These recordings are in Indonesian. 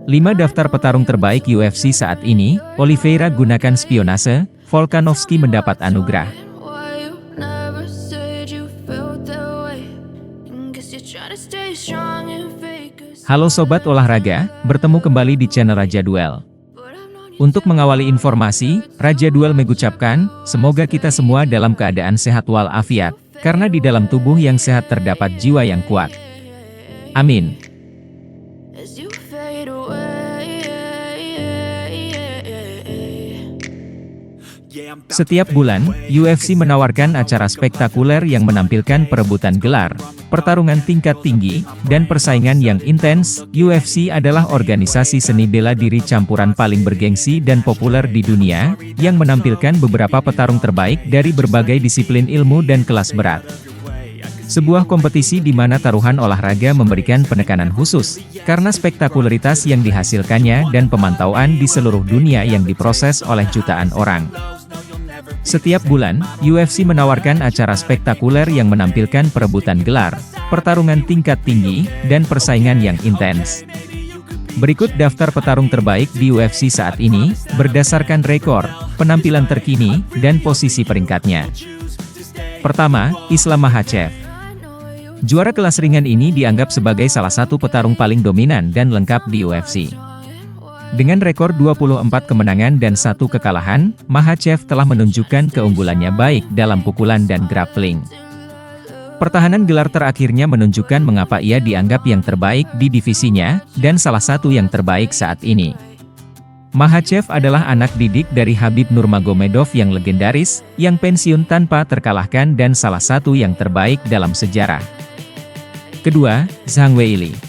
5 daftar petarung terbaik UFC saat ini. Oliveira gunakan spionase, Volkanovski mendapat anugerah. Halo Sobat Olahraga, bertemu kembali di channel Raja Duel. Untuk mengawali informasi, Raja Duel mengucapkan, semoga kita semua dalam keadaan sehat walafiat, karena di dalam tubuh yang sehat terdapat jiwa yang kuat. Amin. Setiap bulan, UFC menawarkan acara spektakuler yang menampilkan perebutan gelar, pertarungan tingkat tinggi, dan persaingan yang intens. UFC adalah organisasi seni bela diri campuran paling bergengsi dan populer di dunia, yang menampilkan beberapa petarung terbaik dari berbagai disiplin ilmu dan kelas berat. Sebuah kompetisi di mana taruhan olahraga memberikan penekanan khusus, karena spektakularitas yang dihasilkannya dan pemantauan di seluruh dunia yang diproses oleh jutaan orang. Setiap bulan, UFC menawarkan acara spektakuler yang menampilkan perebutan gelar, pertarungan tingkat tinggi, dan persaingan yang intens. Berikut daftar petarung terbaik di UFC saat ini, berdasarkan rekor, penampilan terkini, dan posisi peringkatnya. Pertama, Islam Makhachev. Juara kelas ringan ini dianggap sebagai salah satu petarung paling dominan dan lengkap di UFC. Dengan rekor 24 kemenangan dan 1 kekalahan, Makhachev telah menunjukkan keunggulannya baik dalam pukulan dan grappling. Pertahanan gelar terakhirnya menunjukkan mengapa ia dianggap yang terbaik di divisinya, dan salah satu yang terbaik saat ini. Makhachev adalah anak didik dari Khabib Nurmagomedov yang legendaris, yang pensiun tanpa terkalahkan dan salah satu yang terbaik dalam sejarah. Kedua, Zhang Weili.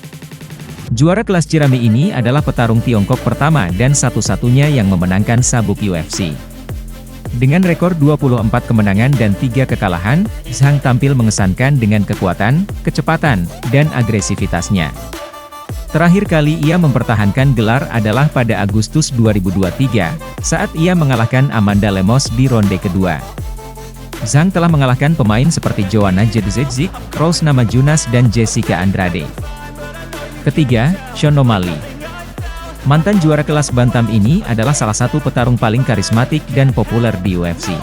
Juara kelas jerami ini adalah petarung Tiongkok pertama dan satu-satunya yang memenangkan sabuk UFC. Dengan rekor 24 kemenangan dan 3 kekalahan, Zhang tampil mengesankan dengan kekuatan, kecepatan, dan agresivitasnya. Terakhir kali ia mempertahankan gelar adalah pada Agustus 2023, saat ia mengalahkan Amanda Lemos di ronde kedua. Zhang telah mengalahkan pemain seperti Joanna Jędrzejczyk, Rose Namajunas dan Jessica Andrade. Ketiga, Sean O'Malley. Mantan juara kelas bantam ini adalah salah satu petarung paling karismatik dan populer di UFC.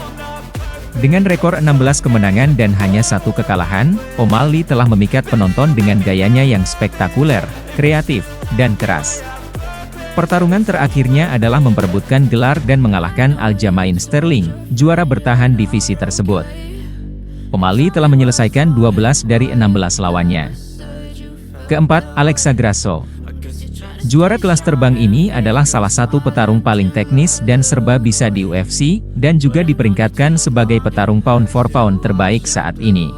Dengan rekor 16 kemenangan dan hanya 1 kekalahan, O'Malley telah memikat penonton dengan gayanya yang spektakuler, kreatif, dan keras. Pertarungan terakhirnya adalah memperebutkan gelar dan mengalahkan Aljamain Sterling, juara bertahan divisi tersebut. O'Malley telah menyelesaikan 12 dari 16 lawannya. Keempat, Alexa Grasso. Juara kelas terbang ini adalah salah satu petarung paling teknis dan serba bisa di UFC, dan juga diperingkatkan sebagai petarung pound for pound terbaik saat ini.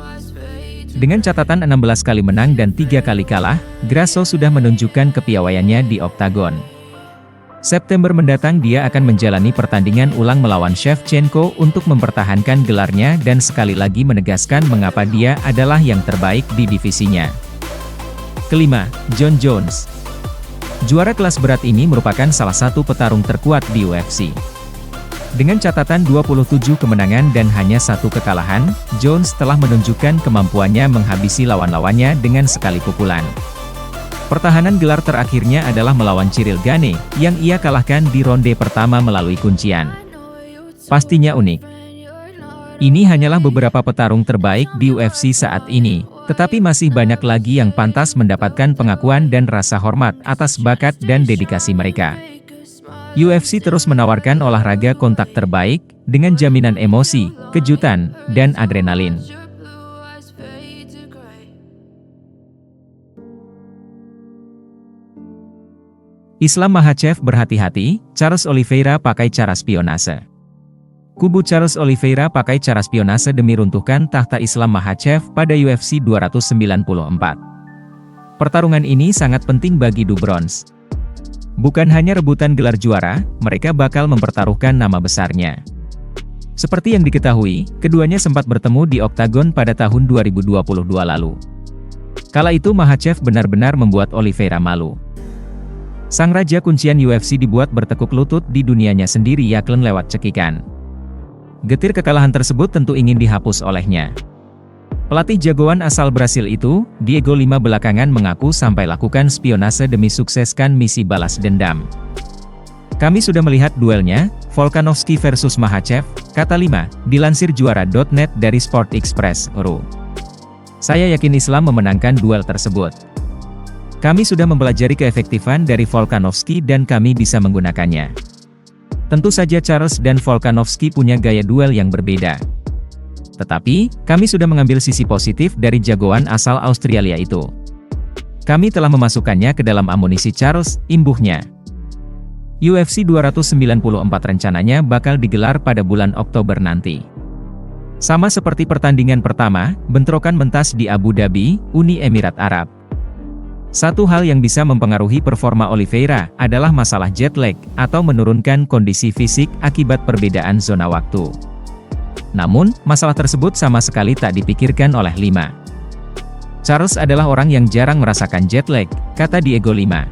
Dengan catatan 16 kali menang dan 3 kali kalah, Grasso sudah menunjukkan kepiawaiannya di oktagon. September mendatang dia akan menjalani pertandingan ulang melawan Shevchenko untuk mempertahankan gelarnya dan sekali lagi menegaskan mengapa dia adalah yang terbaik di divisinya. Kelima, Jon Jones. Juara kelas berat ini merupakan salah satu petarung terkuat di UFC. Dengan catatan 27 kemenangan dan hanya 1 kekalahan, Jones telah menunjukkan kemampuannya menghabisi lawan-lawannya dengan sekali pukulan. Pertahanan gelar terakhirnya adalah melawan Cyril Gane, yang ia kalahkan di ronde pertama melalui kuncian. Pastinya unik. Ini hanyalah beberapa petarung terbaik di UFC saat ini, tetapi masih banyak lagi yang pantas mendapatkan pengakuan dan rasa hormat atas bakat dan dedikasi mereka. UFC terus menawarkan olahraga kontak terbaik, dengan jaminan emosi, kejutan, dan adrenalin. Islam Makhachev berhati-hati, Charles Oliveira pakai cara spionase. Kubu Charles Oliveira pakai cara spionase demi runtuhkan tahta Islam Makhachev pada UFC 294. Pertarungan ini sangat penting bagi Du Bronx. Bukan hanya rebutan gelar juara, mereka bakal mempertaruhkan nama besarnya. Seperti yang diketahui, keduanya sempat bertemu di oktagon pada tahun 2022 lalu. Kala itu Makhachev benar-benar membuat Oliveira malu. Sang raja kuncian UFC dibuat bertekuk lutut di dunianya sendiri yaklen lewat cekikan. Getir kekalahan tersebut tentu ingin dihapus olehnya. Pelatih jagoan asal Brasil itu, Diego Lima belakangan mengaku sampai lakukan spionase demi sukseskan misi balas dendam. Kami sudah melihat duelnya, Volkanovski versus Makhachev, kata Lima, dilansir juara.net dari Sport Express.ru. Saya yakin Islam memenangkan duel tersebut. Kami sudah mempelajari keefektifan dari Volkanovski dan kami bisa menggunakannya. Tentu saja Charles dan Volkanovski punya gaya duel yang berbeda. Tetapi, kami sudah mengambil sisi positif dari jagoan asal Australia itu. Kami telah memasukkannya ke dalam amunisi Charles, imbuhnya. UFC 294 rencananya bakal digelar pada bulan Oktober nanti. Sama seperti pertandingan pertama, bentrokan mentas di Abu Dhabi, Uni Emirat Arab. Satu hal yang bisa mempengaruhi performa Oliveira adalah masalah jet lag, atau menurunkan kondisi fisik akibat perbedaan zona waktu. Namun, masalah tersebut sama sekali tak dipikirkan oleh Lima. Charles adalah orang yang jarang merasakan jet lag, kata Diego Lima.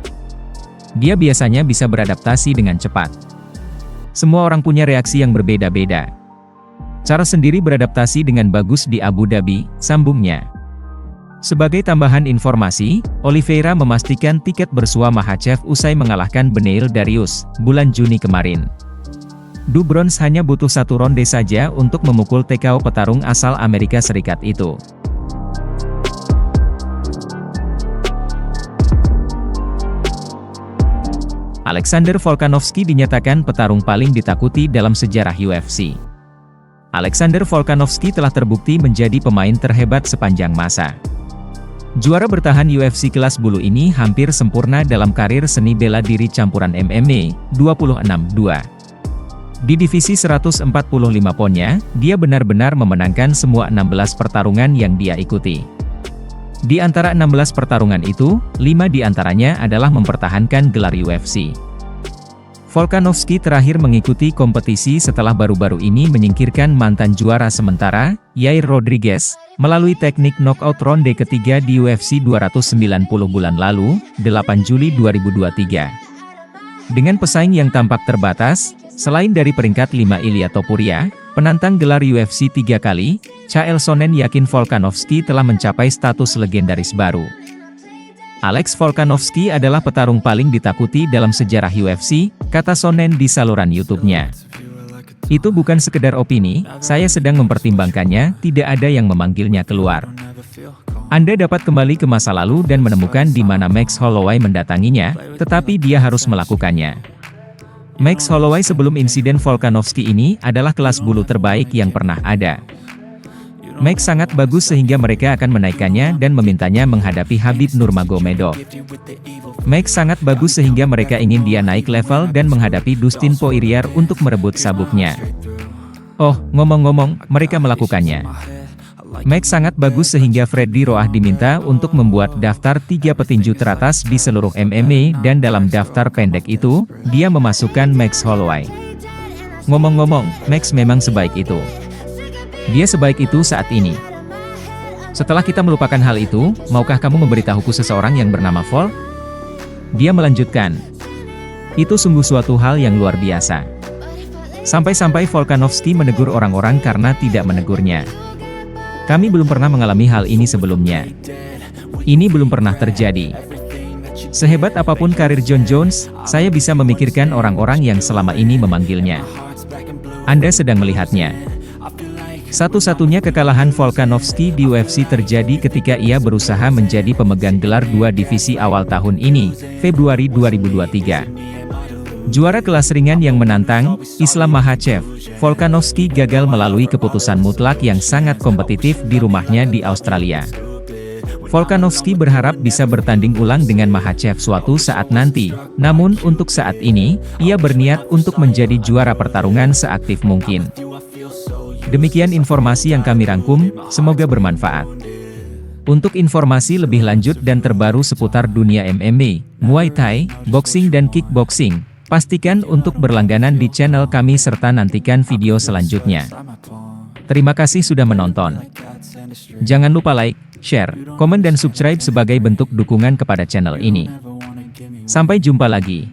Dia biasanya bisa beradaptasi dengan cepat. Semua orang punya reaksi yang berbeda-beda. Charles sendiri beradaptasi dengan bagus di Abu Dhabi, sambungnya. Sebagai tambahan informasi, Oliveira memastikan tiket bersua Makhachev usai mengalahkan Beneil Dariush, bulan Juni kemarin. Du Bronx hanya butuh satu ronde saja untuk memukul TKO petarung asal Amerika Serikat itu. Alexander Volkanovski dinyatakan petarung paling ditakuti dalam sejarah UFC. Alexander Volkanovski telah terbukti menjadi pemain terhebat sepanjang masa. Juara bertahan UFC kelas bulu ini hampir sempurna dalam karir seni bela diri campuran MMA, 26-2. Di divisi 145 poundnya, dia benar-benar memenangkan semua 16 pertarungan yang dia ikuti. Di antara 16 pertarungan itu, 5 di antaranya adalah mempertahankan gelar UFC. Volkanovski terakhir mengikuti kompetisi setelah baru-baru ini menyingkirkan mantan juara sementara, Yair Rodriguez, melalui teknik knockout ronde ketiga di UFC 290 bulan lalu, 8 Juli 2023. Dengan pesaing yang tampak terbatas, selain dari peringkat 5 Ilia Topuria, penantang gelar UFC 3 kali, Chael Sonnen yakin Volkanovski telah mencapai status legendaris baru. Alex Volkanovski adalah petarung paling ditakuti dalam sejarah UFC, kata Sonnen di saluran YouTube-nya. Itu bukan sekedar opini, saya sedang mempertimbangkannya, tidak ada yang memanggilnya keluar. Anda dapat kembali ke masa lalu dan menemukan di mana Max Holloway mendatanginya, tetapi dia harus melakukannya. Max Holloway sebelum insiden Volkanovski ini adalah kelas bulu terbaik yang pernah ada. Max sangat bagus sehingga mereka akan menaikkannya dan memintanya menghadapi Khabib Nurmagomedov. Max sangat bagus sehingga mereka ingin dia naik level dan menghadapi Dustin Poirier untuk merebut sabuknya. Oh, ngomong-ngomong, mereka melakukannya. Max sangat bagus sehingga Freddy Roach diminta untuk membuat daftar 3 petinju teratas di seluruh MMA dan dalam daftar pendek itu, dia memasukkan Max Holloway. Ngomong-ngomong, Max memang sebaik itu. Dia sebaik itu saat ini. Setelah kita melupakan hal itu, maukah kamu memberitahuku seseorang yang bernama Vol? Dia melanjutkan. Itu sungguh suatu hal yang luar biasa. Sampai-sampai Volkanovski menegur orang-orang karena tidak menegurnya. Kami belum pernah mengalami hal ini sebelumnya. Ini belum pernah terjadi. Sehebat apapun karir Jon Jones, saya bisa memikirkan orang-orang yang selama ini memanggilnya. Anda sedang melihatnya. Satu-satunya kekalahan Volkanovski di UFC terjadi ketika ia berusaha menjadi pemegang gelar 2 divisi awal tahun ini, Februari 2023. Juara kelas ringan yang menantang, Islam Makhachev, Volkanovski gagal melalui keputusan mutlak yang sangat kompetitif di rumahnya di Australia. Volkanovski berharap bisa bertanding ulang dengan Makhachev suatu saat nanti, namun untuk saat ini, ia berniat untuk menjadi juara pertarungan seaktif mungkin. Demikian informasi yang kami rangkum, semoga bermanfaat. Untuk informasi lebih lanjut dan terbaru seputar dunia MMA, Muay Thai, boxing dan kickboxing, pastikan untuk berlangganan di channel kami serta nantikan video selanjutnya. Terima kasih sudah menonton. Jangan lupa like, share, komen dan subscribe sebagai bentuk dukungan kepada channel ini. Sampai jumpa lagi.